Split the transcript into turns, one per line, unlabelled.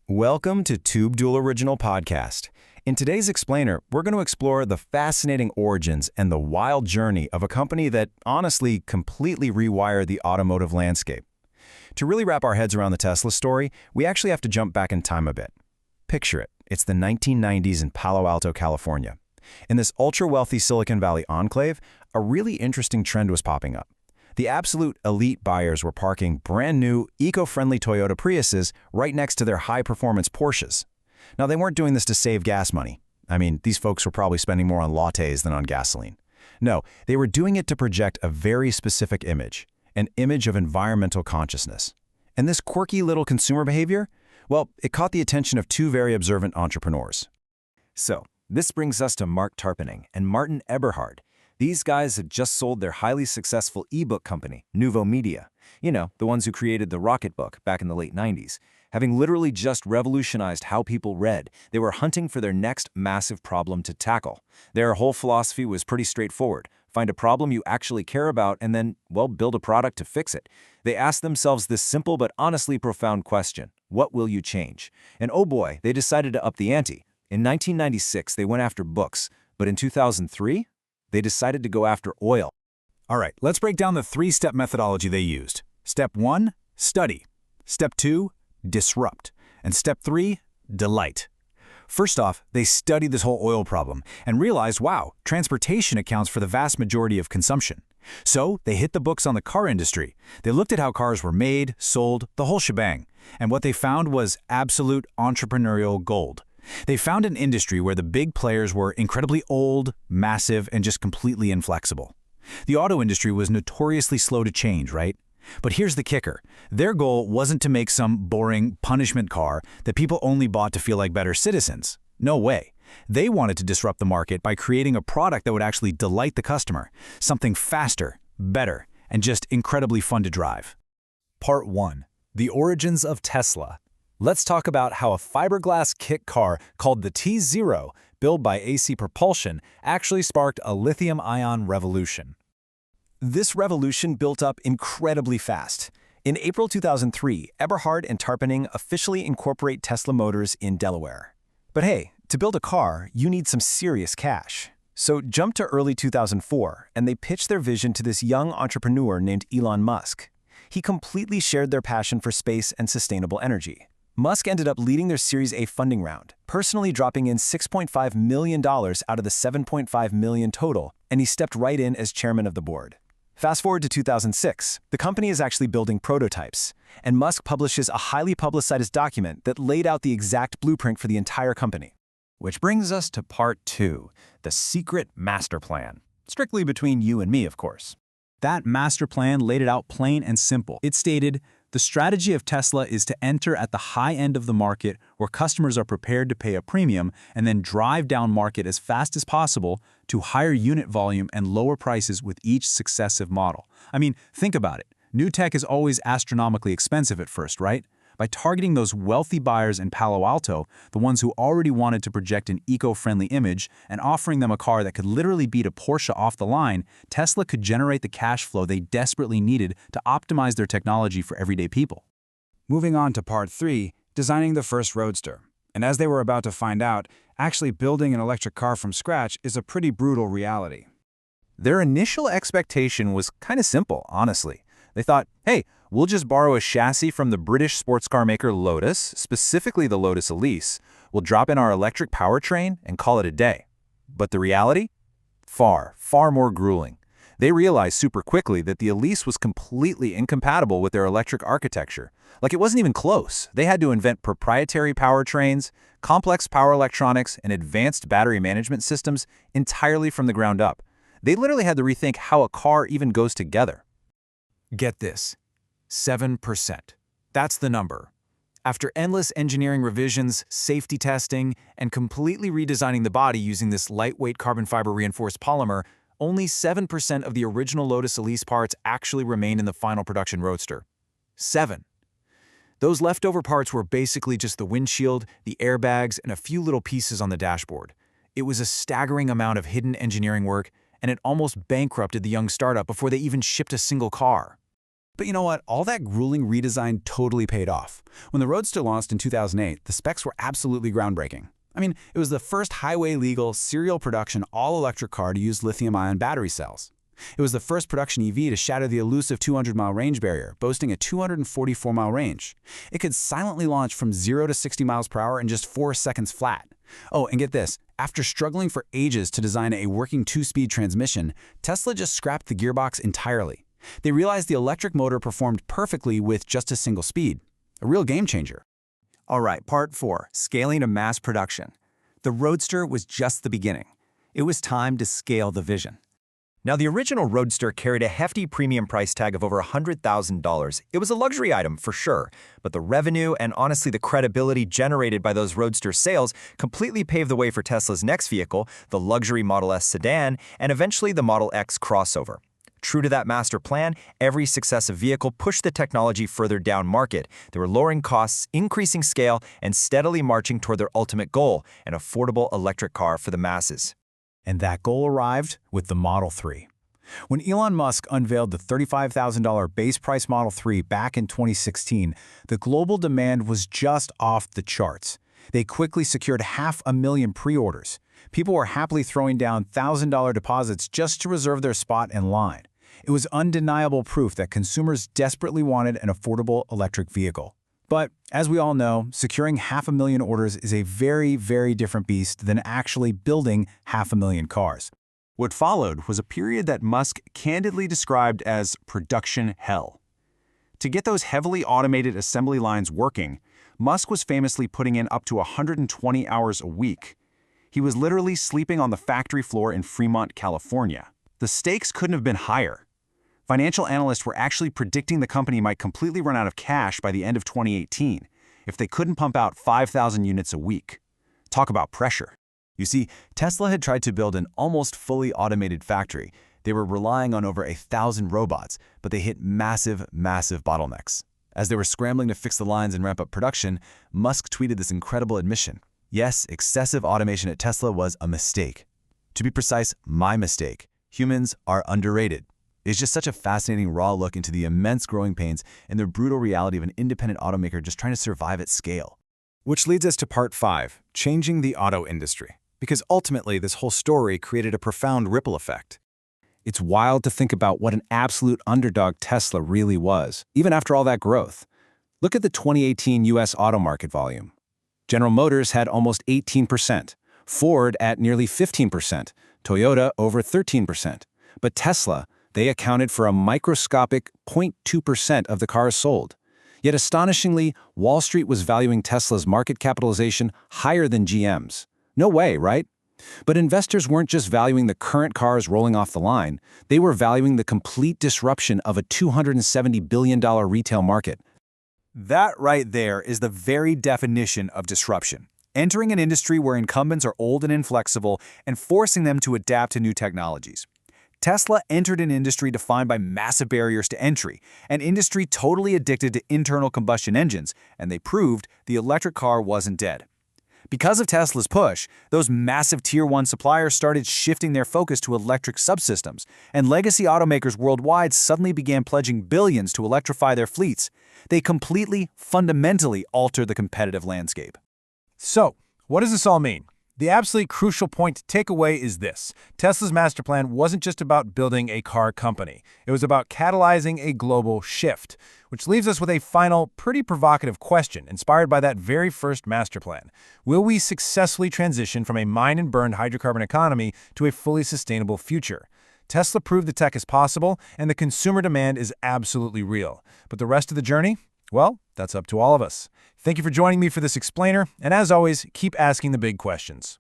Welcome to Tube Duel Original Podcast. In today's explainer, we're going to explore the fascinating origins and the wild journey of a company that honestly completely rewired the automotive landscape. To really wrap our heads around the Tesla story, we actually have to jump back in time a bit. Picture it. It's the 1990s in Palo Alto, California. In this ultra-wealthy Silicon Valley enclave, a really interesting trend was popping up. The absolute elite buyers were parking brand new, eco-friendly Toyota Priuses right next to their high-performance Porsches. Now, they weren't doing this to save gas money. I mean, these folks were probably spending more on lattes than on gasoline. No, they were doing it to project a very specific image, an image of environmental consciousness. And this quirky little consumer behavior, well, it caught the attention of two very observant entrepreneurs. So, this brings us to Marc Tarpenning and Martin Eberhard. These guys had just sold their highly successful ebook company, Nuvo Media. You know, the ones who created the Rocket Book back in the late 90s. Having literally just revolutionized how people read, they were hunting for their next massive problem to tackle. Their whole philosophy was pretty straightforward. Find a problem you actually care about and then, well, build a product to fix it. They asked themselves this simple but honestly profound question: what will you change? And oh boy, they decided to up the ante. In 1996, they went after books, but in 2003, they decided to go after oil.
All right, let's break down the three-step methodology they used. Step 1, study. Step 2, disrupt. And step 3, delight. First off, they studied this whole oil problem and realized, wow, transportation accounts for the vast majority of consumption. So they hit the books on the car industry. They looked at how cars were made, sold, the whole shebang. And what they found was absolute entrepreneurial gold. They found an industry where the big players were incredibly old, massive, and just completely inflexible. The auto industry was notoriously slow to change, right? But here's the kicker. Their goal wasn't to make some boring punishment car that people only bought to feel like better citizens. No way. They wanted to disrupt the market by creating a product that would actually delight the customer, something faster, better, and just incredibly fun to drive.
Part 1. The origins of Tesla. Let's talk about how a fiberglass kit car called the T0, built by AC Propulsion, actually sparked a lithium-ion revolution.
This revolution built up incredibly fast. In April 2003, Eberhard and Tarpenning officially incorporate Tesla Motors in Delaware. But hey, to build a car, you need some serious cash. So jump to early 2004, and they pitched their vision to this young entrepreneur named Elon Musk. He completely shared their passion for space and sustainable energy. Musk ended up leading their Series A funding round, personally dropping in $6.5 million out of the $7.5 million total, and he stepped right in as chairman of the board. Fast forward to 2006, the company is actually building prototypes, and Musk publishes a highly publicized document that laid out the exact blueprint for the entire company.
Which brings us to part 2, the secret master plan. Strictly between you and me, of course.
That master plan laid it out plain and simple. It stated, the strategy of Tesla is to enter at the high end of the market where customers are prepared to pay a premium and then drive down market as fast as possible to higher unit volume and lower prices with each successive model. I mean, think about it. New tech is always astronomically expensive at first, right? By targeting those wealthy buyers in Palo Alto, the ones who already wanted to project an eco-friendly image, and offering them a car that could literally beat a Porsche off the line, Tesla could generate the cash flow they desperately needed to optimize their technology for everyday people.
Moving on to part 3, designing the first Roadster. And as they were about to find out, actually building an electric car from scratch is a pretty brutal reality.
Their initial expectation was kind of simple, honestly. They thought, hey, we'll just borrow a chassis from the British sports car maker Lotus, specifically the Lotus Elise. We'll drop in our electric powertrain and call it a day. But the reality? Far, far more grueling. They realized super quickly that the Elise was completely incompatible with their electric architecture. Like, it wasn't even close. They had to invent proprietary powertrains, complex power electronics, and advanced battery management systems entirely from the ground up. They literally had to rethink how a car even goes together.
Get this, 7%. That's the number. After endless engineering revisions, safety testing, and completely redesigning the body using this lightweight carbon fiber reinforced polymer, only 7% of the original Lotus Elise parts actually remain in the final production Roadster. 7. Those leftover parts were basically just the windshield, the airbags, and a few little pieces on the dashboard. It was a staggering amount of hidden engineering work, and it almost bankrupted the young startup before they even shipped a single car.
But you know what? All that grueling redesign totally paid off. When the Roadster launched in 2008, the specs were absolutely groundbreaking. I mean, it was the first highway-legal, serial production, all-electric car to use lithium-ion battery cells. It was the first production EV to shatter the elusive 200-mile range barrier, boasting a 244-mile range. It could silently launch from 0 to 60 miles per hour in just 4 seconds flat. Oh, and get this. After struggling for ages to design a working 2-speed transmission, Tesla just scrapped the gearbox entirely. They realized the electric motor performed perfectly with just a single speed. A real game changer.
All right, part 4, scaling to mass production. The Roadster was just the beginning. It was time to scale the vision.
Now, the original Roadster carried a hefty premium price tag of over $100,000. It was a luxury item for sure, but the revenue and honestly the credibility generated by those Roadster sales completely paved the way for Tesla's next vehicle, the luxury Model S sedan, and eventually the Model X crossover. True to that master plan, every successive vehicle pushed the technology further down market. They were lowering costs, increasing scale, and steadily marching toward their ultimate goal, an affordable electric car for the masses.
And that goal arrived with the Model 3. When Elon Musk unveiled the $35,000 base price Model 3 back in 2016, the global demand was just off the charts. They quickly secured 500,000 pre-orders. People were happily throwing down $1,000 deposits just to reserve their spot in line. It was undeniable proof that consumers desperately wanted an affordable electric vehicle. But, as we all know, securing 500,000 orders is a very, very different beast than actually building 500,000 cars.
What followed was a period that Musk candidly described as production hell. To get those heavily automated assembly lines working, Musk was famously putting in up to 120 hours a week. He was literally sleeping on the factory floor in Fremont, California. The stakes couldn't have been higher. Financial analysts were actually predicting the company might completely run out of cash by the end of 2018 if they couldn't pump out 5,000 units a week. Talk about pressure. You see, Tesla had tried to build an almost fully automated factory. They were relying on over 1,000 robots, but they hit massive, massive bottlenecks. As they were scrambling to fix the lines and ramp up production, Musk tweeted this incredible admission. Yes, excessive automation at Tesla was a mistake. To be precise, my mistake. Humans are underrated. It's just such a fascinating raw look into the immense growing pains and the brutal reality of an independent automaker just trying to survive at scale.
Which leads us to part 5, changing the auto industry. Because ultimately, this whole story created a profound ripple effect. It's wild to think about what an absolute underdog Tesla really was, even after all that growth. Look at the 2018 US auto market volume. General Motors had almost 18%, Ford at nearly 15%, Toyota over 13%. But Tesla, they accounted for a microscopic 0.2% of the cars sold. Yet astonishingly, Wall Street was valuing Tesla's market capitalization higher than GM's. No way, right? But investors weren't just valuing the current cars rolling off the line. They were valuing the complete disruption of a $270 billion retail market.
That right there is the very definition of disruption. Entering an industry where incumbents are old and inflexible and forcing them to adapt to new technologies. Tesla entered an industry defined by massive barriers to entry, an industry totally addicted to internal combustion engines, and they proved the electric car wasn't dead. Because of Tesla's push, those massive Tier 1 suppliers started shifting their focus to electric subsystems, and legacy automakers worldwide suddenly began pledging billions to electrify their fleets. They completely, fundamentally altered the competitive landscape.
So, what does this all mean? The absolutely crucial point to take away is this. Tesla's master plan wasn't just about building a car company. It was about catalyzing a global shift, which leaves us with a final, pretty provocative question inspired by that very first master plan. Will we successfully transition from a mine and burned hydrocarbon economy to a fully sustainable future? Tesla proved the tech is possible, and the consumer demand is absolutely real. But the rest of the journey? Well, that's up to all of us. Thank you for joining me for this explainer, and as always, keep asking the big questions.